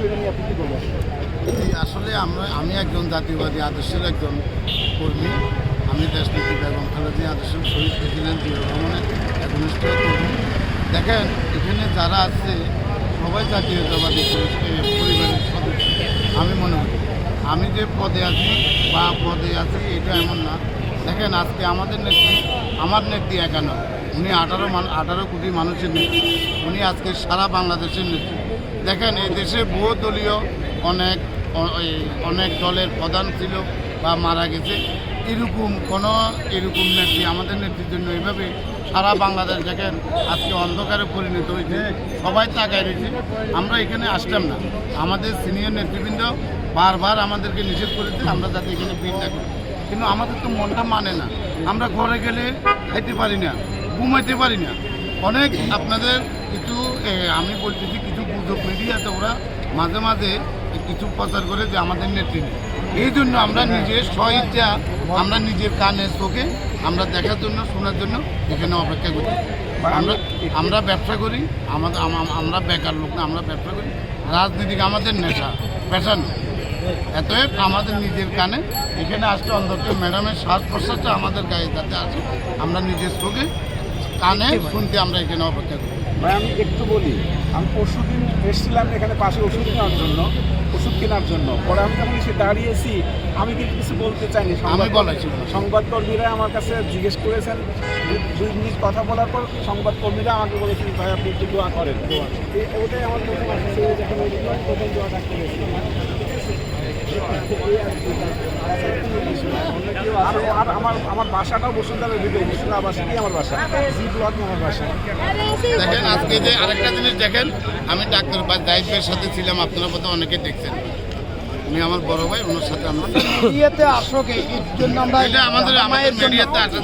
এটা নিয়ে আপনি কী বলবেন? আসলে আমি একজন জাতীয়বাদী আদর্শের একজন কর্মী। আমি দেশনেত্রী বেগম খালেদা আদর্শের শহীদ প্রেসিডেন্ট জিয়াউর রহমানের একনিষ্ঠ কর্মী। দেখেন, এখানে যারা আছে সবাই জাতীয়তাবাদী পরিবারের সদস্য। আমি মনে করি আমি যে পদে আছি এটা এমন না। দেখেন, আজকে আমার নেত্রী একা নয়, উনি 18 কোটি মানুষের নেত্রী। উনি আজকে সারা বাংলাদেশের নেত্রী। দেখেন, এই দেশে বহু দলীয় অনেক দলের প্রধান ছিল বা মারা গেছে। এরকম নেত্রী আমাদের নেত্রীর জন্য এইভাবে সারা বাংলাদেশ দেখেন আজকে অন্ধকারে পরিণত হয়েছে। সবাই তাকায় রয়েছে। আমরা এখানে আসলাম না, আমাদের সিনিয়র নেতৃবৃন্দ বারবার আমাদেরকে নিষেধ করেছে আমরা যাতে এখানে ভিড় না করি, কিন্তু আমাদের তো মনটা মানে না। আমরা ঘরে গেলে খাইতে পারি না, ঘুমাইতে পারি না। অনেক আপনাদের কিছু আমি বলতেছি কিছু গুজব মিডিয়াতে ওরা মাঝে মাঝে কিছু প্রচার করে যে আমাদের নেত্রী নেই। এই জন্য আমরা নিজের স্বইচ্ছা আমরা নিজের কানে চোখে আমরা দেখার জন্য শোনার জন্য এখানে অপেক্ষা করি। আমরা ব্যবসা করি, আমরা বেকার লোক না, আমরা ব্যবসা করি। রাজনীতিক আমাদের নেশা, পেশা নয়। এতএব আমাদের নিজের কানে এখানে আসতে অন্তত ম্যাডামের শ্বাস প্রশ্বাসটা আমাদের গায়ে যাতে আসে আমরা নিজের চোখে কানে শুনতে আমরা এখানে অপেক্ষা করি। ভাই আমি একটু বলি, আমি পরশুদিন এসেছিলাম এখানে পাশে ওষুধ কেনার জন্য। পরে আমি যখন এসে দাঁড়িয়েছি আমি কিন্তু কিছু বলতে চাইনি। সংবাদকর্মীরা আমার কাছে জিজ্ঞেস করেছেন, 2 মিনিট কথা বলার পর সংবাদকর্মীরা আমাকে বলেছেন ভাই আপনি একটু দোয়া করেন। ওটাই আমার প্রথম আসছে, যখন প্রথম দোয়াটা করেছি। আর আমার বাসাটাও বসুন্ধরার ভিতরে, বসুন্ধরা বাসাতেই আমার বাসা, জি ব্লকে আমার বাসা। দেখেন, আজকে যে আরেকটা জিনিস দেখেন, আমি ডাক্তার দায়িত্বের সাথে ছিলাম, আপনারা বোধহয় অনেকে দেখছেন। উনি আমার বড় ভাই, ওনার সাথে আমরা আসো, এই জন্য আমরা আমাদের মিডিয়াতে আসা